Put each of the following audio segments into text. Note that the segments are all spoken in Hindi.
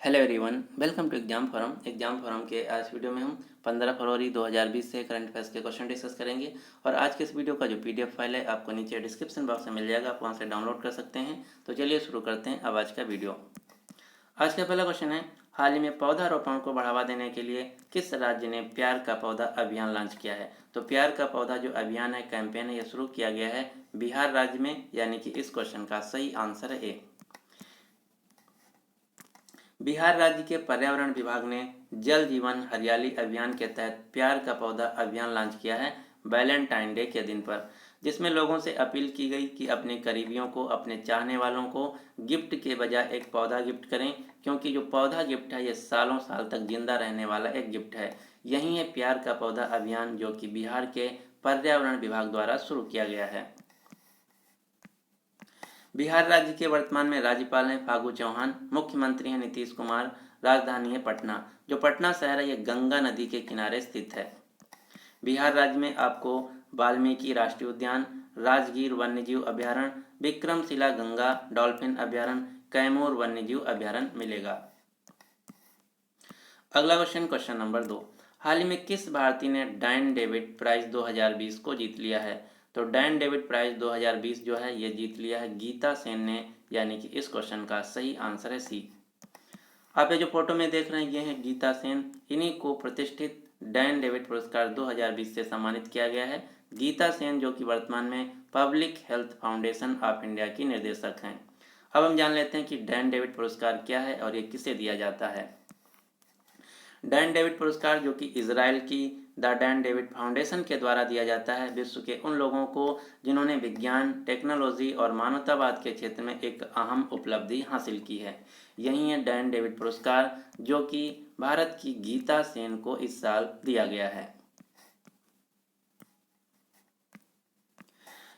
Hello everyone, welcome to exam forum के आज वीडियो में हम 15 फरवरी 2020 से करंट अफेयर्स के क्वेश्चन डिस्कस करेंगे। और आज के इस वीडियो का जो पीडीएफ फाइल है आपको नीचे डिस्क्रिप्शन बॉक्स में मिल जाएगा, आप वहां से डाउनलोड कर सकते हैं। तो चलिए शुरू करते हैं अब आज का वीडियो। आज का पहला क्वेश्चन है, हाल ही में पौधारोपण को बढ़ावा देने के लिए किस राज्य ने प्यार का पौधा अभियान लॉन्च किया है। तो प्यार का पौधा जो अभियान है, कैंपेन है, यह शुरू किया गया है बिहार राज्य में, यानी कि इस क्वेश्चन का सही आंसर है ए। बिहार राज्य के पर्यावरण विभाग ने जल जीवन हरियाली अभियान के तहत प्यार का पौधा अभियान लॉन्च किया है वैलेंटाइन डे के दिन पर, जिसमें लोगों से अपील की गई कि अपने करीबियों को, अपने चाहने वालों को गिफ्ट के बजाय एक पौधा गिफ्ट करें, क्योंकि जो पौधा गिफ्ट है ये सालों साल तक जिंदा रहने वाला एक गिफ्ट है। यही है प्यार का पौधा अभियान, जो कि बिहार के पर्यावरण विभाग द्वारा शुरू किया गया है। बिहार राज्य के वर्तमान में राज्यपाल हैं फागू चौहान, मुख्यमंत्री हैं नीतीश कुमार, राजधानी है पटना। जो पटना शहर है ये गंगा नदी के किनारे स्थित है। बिहार राज्य में आपको वाल्मीकि राष्ट्रीय उद्यान, राजगीर वन्यजीव अभ्यारण्य, विक्रमशिला गंगा डॉल्फिन अभ्यारण्य, कैमूर वन्यजीव अभ्यारण्य मिलेगा। अगला क्वेश्चन नंबर 2, हाल ही में किस भारतीय ने डैन डेविड प्राइज 2020 को जीत लिया है। तो डैन डेविड प्राइज 2020 जो है ये जीत लिया है गीता सेन ने, यानी कि इस क्वेश्चन का सही आंसर है सी। आप ये जो फोटो में देख रहे हैं ये है गीता सेन, इन्हीं को प्रतिष्ठित डैन डेविड पुरस्कार 2020 से सम्मानित किया गया है। गीता सेन जो कि वर्तमान में public health foundation of India की निर्देशक हैं। अब हम जान लेते हैं कि डैन डेविड पुरस्कार क्या है और ये किसे दिया जाता है। डैन डेविड पुरस्कार जो कि इजराइल की द डैन डेविड फाउंडेशन के द्वारा दिया जाता है विश्व के उन लोगों को जिन्होंने विज्ञान, टेक्नोलॉजी और मानवतावाद के क्षेत्र में एक अहम उपलब्धि हासिल की है। यही है डैन डेविड पुरस्कार, जो कि भारत की गीता सेन को इस साल दिया गया है।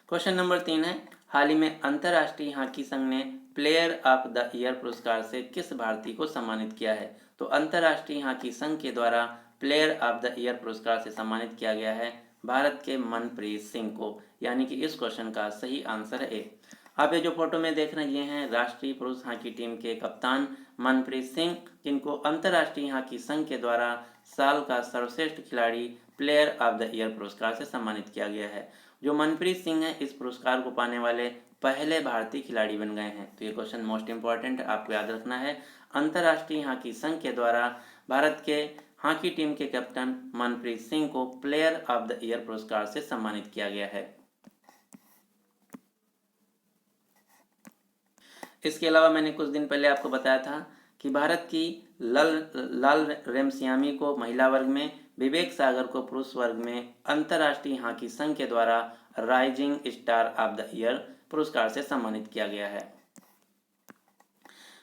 क्वेश्चन नंबर 3 है, हाल ही में अंतर्राष्ट्रीय हॉकी संघ ने प्लेयर ऑफ द ईयर पुरस्कार से किस भारतीय को सम्मानित किया है। तो अंतर्राष्ट्रीय हॉकी संघ के द्वारा प्लेयर ऑफ द ईयर पुरस्कार से सम्मानित किया गया है भारत के मनप्रीत सिंह को, यानी कि इस क्वेश्चन का सही आंसर है ए। आप ये जो फोटो में देख रहे हैं ये हैं राष्ट्रीय पुरुष हॉकी टीम के कप्तान मनप्रीत सिंह, जिनको अंतर्राष्ट्रीय हॉकी संघ के द्वारा साल का सर्वश्रेष्ठ खिलाड़ी प्लेयर ऑफ द ईयर पुरस्कार से सम्मानित किया गया है। जो मनप्रीत सिंह हैं इस पुरस्कार को पाने वाले पहले भारतीय खिलाड़ी बन गए हैं। तो ये क्वेश्चन मोस्ट इंपॉर्टेंट है, आपको याद रखना है। अंतर्राष्ट्रीय हॉकी संघ के द्वारा भारत के हॉकी टीम के कैप्टन मनप्रीत सिंह को प्लेयर ऑफ द ईयर पुरस्कार से सम्मानित किया गया है। इसके अलावा मैंने कुछ दिन पहले आपको बताया था कि भारत की लाल रेमसियामी को महिला वर्ग में, विवेक सागर को पुरुष वर्ग में अंतर्राष्ट्रीय हॉकी संघ के द्वारा rising star of the year पुरस्कार से सम्मानित किया गया है।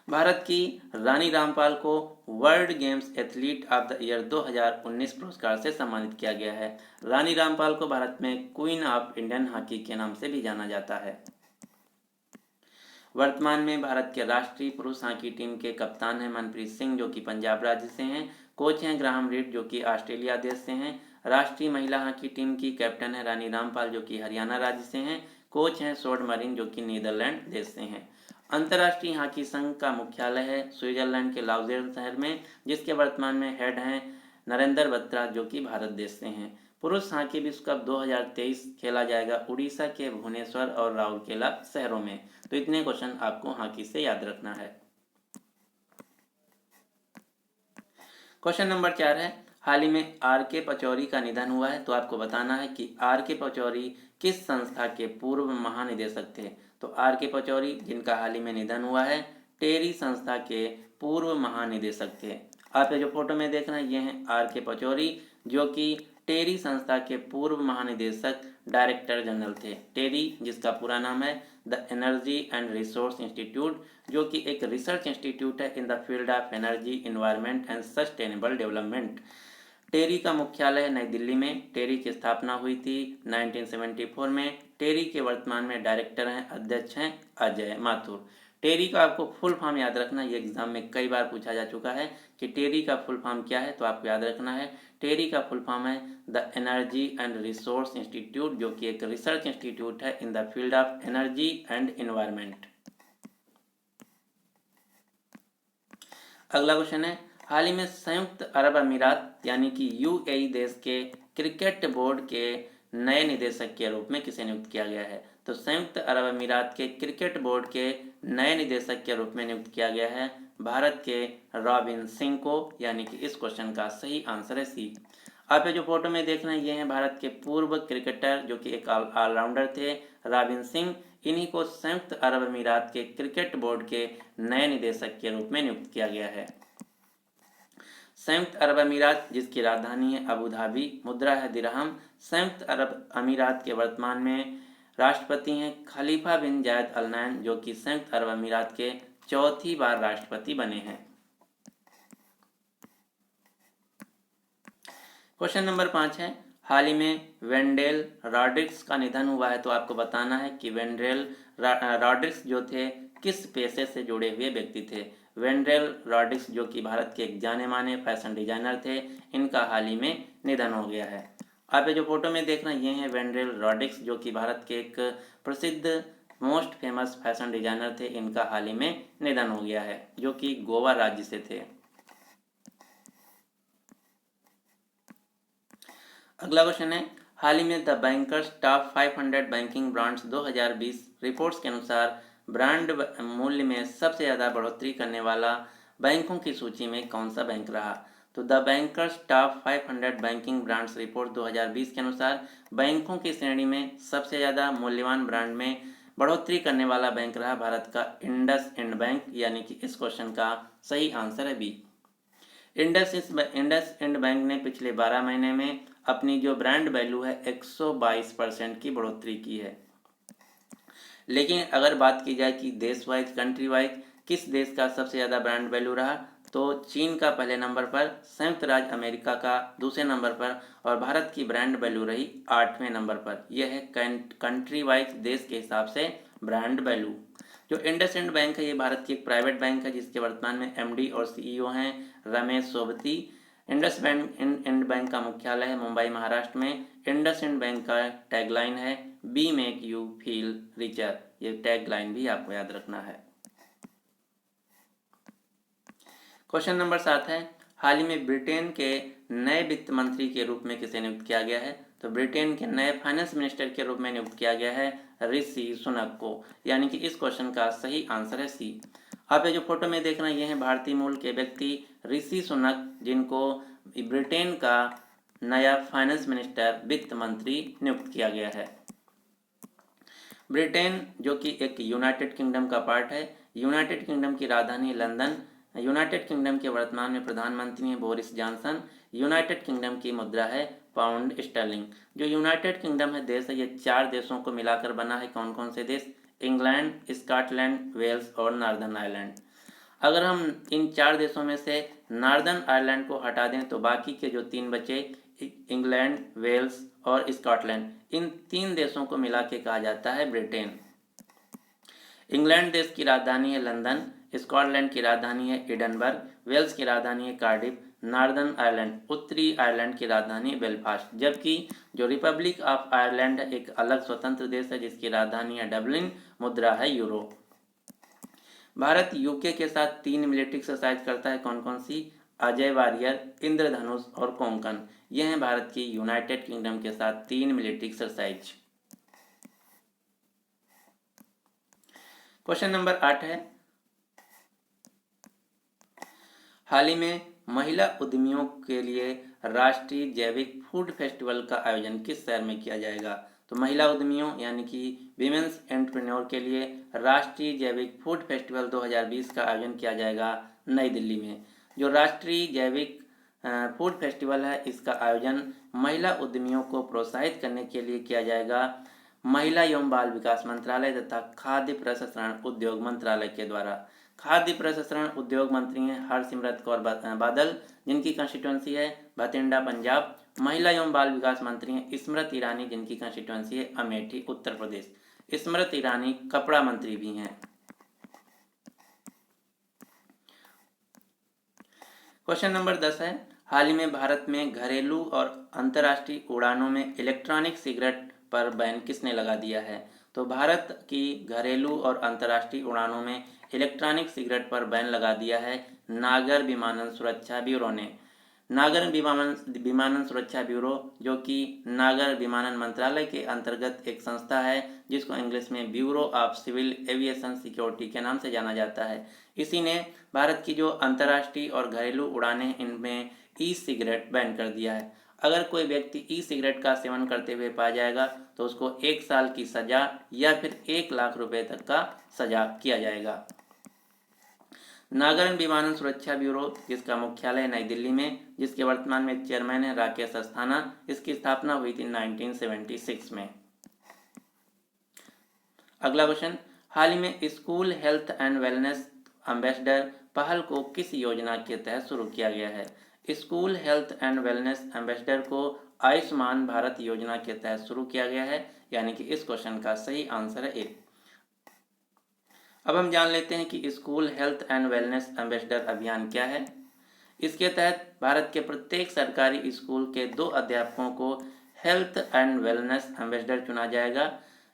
भारत की रानी रामपाल को world games athlete of the year 2019 पुरस्कार से सम्मानित किया गया है। रानी रामपाल को भारत में क्वीन ऑफ इंडियन हॉकी के नाम से भी जाना जाता है। वर्तमान में भारत के राष्ट्रीय पुरुष हॉकी टीम के कप्तान हैं मनप्रीत सिंह, जो कि पंजाब राज्य से हैं। कोच हैं ग्राहम रीड, जो कि ऑस्ट्रेलिया देश से हैं। राष्ट्रीय महिला हॉकी टीम की कैप्टन है रानी रामपाल, जो कि हरियाणा राज्य से हैं। कोच हैं सोड मरीन, जो कि नीदरलैंड देश से हैं। अंतर्राष्ट्रीय हॉकी संघ का मुख्यालय है स्विट्जरलैंड के लाउजेल शहर में, जिसके वर्तमान में हेड हैं नरेंद्र बत्रा, जो कि भारत देश से हैं। पुरुष हॉकी विश्व कप 2023 खेला जाएगा उड़ीसा के भुवनेश्वर और राउरकेला शहरों में। तो इतने क्वेश्चन आपको हॉकी से याद रखना है। क्वेश्चन नंबर 4 है, हाल ही में आर के पचौरी का निधन हुआ है। तो आपको बताना है कि आर के पचौरी किस संस्था के पूर्व महानिदेशक थे। तो आर के पचौरी, जिनका हाल ही में निधन हुआ है, टेरी संस्था के पूर्व महानिदेशक थे। आप ये जो फोटो में देख रहे हैं ये हैं आर के पचौरी, जो कि टेरी संस्था के पूर्व महानिदेशक डायरेक्टर जनरल थे। टेरी जिसका पूरा नाम है the energy and resource institute, जो कि एक रिसर्च इंस्टीट्यूट है in the field of energy, environment and sustainable development. TERI का मुख्यालय नई दिल्ली में। टेरी की स्थापना हुई थी 1974 में। टेरी के वर्तमान में डायरेक्टर हैं, अध्यक्ष हैं अजय माथुर। टेरी का आपको फुल फॉर्म याद रखना, ये एग्जाम में कई बार पूछा जा चुका है कि टेरी का फुल फॉर्म क्या है। तो आपको याद रखना है टेरी का फुल फॉर्म है the energy and resource institute, जो कि एक रिसर्च इंस्टीट्यूट है in the field of energy and environment. अगला क्वेश्चन है, हाल ही में संयुक्त अरब अमीरात यानी कि यूएई देश के क्रिकेट बोर्ड के नए निदेशक के रूप में किसे नियुक्त किया गया है? तो संयुक्त अरब अमीरात के क्रिकेट बोर्ड के नए निदेशक के रूप में नियुक्त किया गया है भारत के रॉबिन सिंह को, यानी कि इस क्वेश्चन का सही आंसर है सी। आप ये जो फोटो में देख रहे हैं ये हैं भारत के पूर्व क्रिकेटर जो कि एक ऑलराउंडर थे, रॉबिन सिंह। इन्हीं को संयुक्त अरब अमीरात के क्रिकेट बोर्ड के नए निदेशक के रूप में नियुक्त किया गया है। संयुक्त अरब अमीरात जिसकी राजधानी है अबू धाबी, मुद्रा है दिरहम। संयुक्त अरब अमीरात के वर्तमान में राष्ट्रपति हैं खलीफा बिन जायद अल नहयान, जो कि संयुक्त अरब अमीरात के चौथी बार राष्ट्रपति बने हैं। क्वेश्चन नंबर 5 है, हाल ही में वेंडेल रॉड्रिक्स का निधन हुआ है। तो आपको बताना है कि वेंडेल रॉड्रिक्स जो थे किस पेशे से जुड़े हुए व्यक्ति थे। वेंडेल रॉड्रिक्स जो कि भारत के एक जाने माने फैशन डिजाइनर थे, इनका हाल ही में निधन हो गया है। आप ये जो फोटो में देख रहे हैं ये हैं वेंडेल रॉड्रिक्स जो कि भारत के एक प्रसिद्ध मोस्ट फेमस फैशन डिजाइनर थे। इनका हाल ही में निधन हो गया है, जो कि गोवा राज्य से थे। अगला क्वेश्चन है, हाल ही में the bankers top 500 banking brands 2020 reports के अनुसार ब्रांड मूल्य में सबसे ज़्यादा बढ़ोतरी करने वाला बैंकों की सूची में कौन सा बैंक रहा? तो the bankers top 500 banking brands report 2020 के अनुसार बैंकों की श्रेणी में सबसे ज़्यादा मूल्यवान ब्रांड में बढ़ोतरी करने वाला बैंक रहा भारत का इंडस इंड बैंक, यानी कि इस क्वेश्चन का सही आंसर है बी। इंडस इंड बैंक ने पिछले 12 महीने में अपनी जो ब्रांड वैल्यू है 122% की बढ़ोतरी की है। लेकिन अगर बात की जाए कि देश वाइज कंट्री वाइज किस देश का सबसे ज़्यादा ब्रांड वैल्यू रहा, तो चीन का पहले नंबर पर, संयुक्त राज्य अमेरिका का दूसरे नंबर पर और भारत की ब्रांड वैल्यू रही 8वें नंबर पर। यह है कंट्री वाइज देश के हिसाब से ब्रांड वैल्यू। जो इंडसइंड बैंक है ये भारत की एक प्राइवेट बैंक है जिसके वर्तमान में एमडी और सीईओ हैं रमेश सोबती। इंड बैंक का मुख्यालय है मुंबई महाराष्ट्र में। इंडसइंड बैंक का टैगलाइन है be make you feel richer. ये टैगलाइन भी आपको याद रखना है। क्वेश्चन नंबर 7 है, हाल ही में ब्रिटेन के नए वित्त मंत्री के रूप में किसे नियुक्त किया गया है? तो ब्रिटेन के नए फाइनेंस मिनिस्टर के रूप में नियुक्त किया गया है ऋषि सुनक को, यानी कि इस क्वेश्चन का सही आंसर है सी। आप ये जो फोटो में देख रहे हैं ये हैं भारतीय मूल के व्यक्ति ऋषि सुनक, जिनको ब्रिटेन का नया फाइनेंस मिनिस्टर वित्त मंत्री नियुक्त किया गया है। ब्रिटेन जो कि एक यूनाइटेड किंगडम का पार्ट है, यूनाइटेड किंगडम की राजधानी लंदन। यूनाइटेड किंगडम के वर्तमान में प्रधानमंत्री हैं बोरिस जॉनसन। यूनाइटेड किंगडम की मुद्रा है पाउंड स्टर्लिंग। जो यूनाइटेड किंगडम है देश है ये 4 देशों को मिलाकर बना है। कौन कौन से देश? इंग्लैंड, स्कॉटलैंड, वेल्स और नॉर्दर्न आयरलैंड। अगर हम इन 4 देशों में से नॉर्दर्न आयरलैंड को हटा दें तो बाकी के जो 3 बचे, इंग्लैंड, वेल्स और स्कॉटलैंड, इन 3 देशों को मिला के कहा जाता है ब्रिटेन। इंग्लैंड देश की राजधानी है लंदन, स्कॉटलैंड की राजधानी है एडनबर्ग, वेल्स की राजधानी है कार्डिफ, नॉर्दर्न आयरलैंड उत्तरी आयरलैंड की राजधानी बेलफास्ट। जबकि जो रिपब्लिक ऑफ आयरलैंड एक अलग स्वतंत्र देश है जिसकी राजधानी है डबलिन, मुद्रा है यूरो। भारत यूके के साथ 3 मिलिट्री एक्सरसाइज करता है। कौन कौन सी? अजय वारियर, इंद्रधनुष और कोंकण। यह है भारत की यूनाइटेड किंगडम के साथ 3 मिलिट्री एक्सरसाइज। क्वेश्चन नंबर 8 है, हाल ही में महिला उद्यमियों के लिए राष्ट्रीय जैविक फूड फेस्टिवल का आयोजन किस शहर में किया जाएगा? तो महिला उद्यमियों यानी कि विमेंस एंटरप्रेन्योर के लिए राष्ट्रीय जैविक फूड फेस्टिवल 2020 का आयोजन किया जाएगा नई दिल्ली में। जो राष्ट्रीय जैविक फूड फेस्टिवल है इसका आयोजन महिला उद्यमियों को प्रोत्साहित करने के लिए किया जाएगा महिला एवं बाल विकास मंत्रालय तथा खाद्य प्रसंस्करण उद्योग मंत्रालय के द्वारा। खाद्य प्रसंस्करण उद्योग मंत्री हैं हरसिमरत कौर बादल, जिनकी कंस्टिट्यूंसी है बठिंडा पंजाब। महिला एवं बाल विकास मंत्री हैं स्मृति ईरानी, जिनकी कंस्टिट्यूंसी है अमेठी उत्तर प्रदेश। स्मृति ईरानी कपड़ा मंत्री भी हैं। क्वेश्चन नंबर 10 है, हाल ही में भारत में घरेलू और अंतर्राष्ट्रीय उड़ानों में इलेक्ट्रॉनिक सिगरेट पर बैन किसने लगा दिया है? तो भारत की घरेलू और अंतर्राष्ट्रीय उड़ानों में इलेक्ट्रॉनिक सिगरेट पर बैन लगा दिया है नागर विमानन सुरक्षा ब्यूरो ने। नागर विमानन सुरक्षा ब्यूरो जो कि नागर विमानन मंत्रालय के अंतर्गत एक संस्था है, जिसको इंग्लिश में bureau of civil aviation security के नाम से जाना जाता है। इसी ने भारत की जो अंतर्राष्ट्रीय और घरेलू उड़ानें, इनमें ई सिगरेट बैन कर दिया है। अगर कोई व्यक्ति ई सिगरेट का सेवन करते हुए पाया जाएगा तो उसको 1 साल की सजा या फिर 1 लाख रुपए तक का सजा किया जाएगा। नागर विमानन सुरक्षा ब्यूरो, जिसका मुख्यालय नई दिल्ली में, जिसके वर्तमान में चेयरमैन है राकेश अस्थाना, इसकी स्थापना हुई थी 1976 में। अगला क्वेश्चन, हाल ही में school health and wellness ambassador पहल को किस योजना के तहत शुरू किया गया है? School health and wellness ambassador को आयुष्मान भारत योजना के तहत शुरू किया गया है, यानी कि इस क्वेश्चन का सही आंसर है ए। अब हम जान लेते हैं कि school health and wellness ambassador अभियान क्या है। इसके तहत भारत के प्रत्येक सरकारी स्कूल के 2 अध्यापकों को हेल्थ एंड वेलनेस एम्बेसडर चुना जाएगा।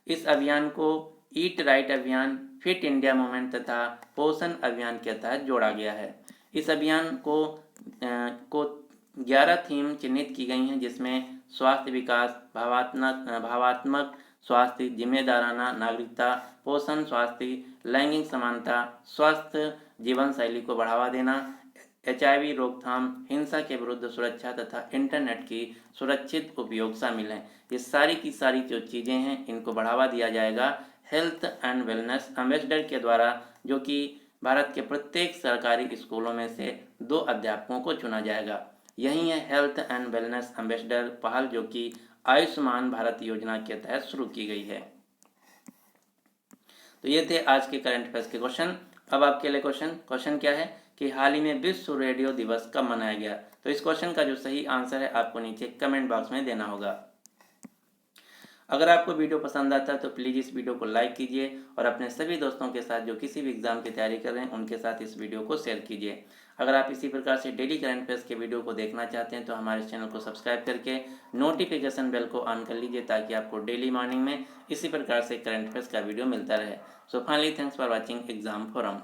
इस अभियान को ईट राइट अभियान, फिट इंडिया मूवमेंट तथा पोषण अभियान के तहत जोड़ा गया है। इस अभियान को 11 थीम चिन्हित की गई हैं, जिसमें स्वास्थ्य विकास, भावात्मक स्वास्थ्य, जिम्मेदाराना नागरिकता, पोषण, स्वास्थ्य, लैंगिक समानता, स्वस्थ जीवन शैली को बढ़ावा देना, HIV रोकथाम, हिंसा के विरुद्ध सुरक्षा तथा इंटरनेट की सुरक्षित उपयोग शामिल हैं। ये सारी की सारी जो चीज़ें हैं, इनको बढ़ावा दिया जाएगा हेल्थ एंड वेलनेस एम्बेसडर के द्वारा, जो कि भारत के प्रत्येक सरकारी स्कूलों में से 2 अध्यापकों को चुना जाएगा। यही है हेल्थ एंड वेलनेस एम्बेसडर पहल, जो कि आयुष्मान भारत योजना के तहत शुरू की गई है। तो ये थे आज के करंट अफेयर्स के क्वेश्चन। अब आपके लिए क्वेश्चन क्या है कि हाल ही में विश्व रेडियो दिवस कब मनाया गया? तो इस क्वेश्चन का जो सही आंसर है आपको नीचे कमेंट बॉक्स में देना होगा। अगर आपको वीडियो पसंद आता है तो प्लीज़ इस वीडियो को लाइक कीजिए और अपने सभी दोस्तों के साथ जो किसी भी एग्जाम की तैयारी कर रहे हैं उनके साथ इस वीडियो को शेयर कीजिए। अगर आप इसी प्रकार से डेली करंट अफेयर्स के वीडियो को देखना चाहते हैं तो हमारे चैनल को सब्सक्राइब करके नोटिफिकेशन बेल को ऑन कर लीजिए, ताकि आपको डेली मॉर्निंग में इसी प्रकार से करंट अफेयर्स का वीडियो मिलता रहे। So finally thanks for watching exam forum.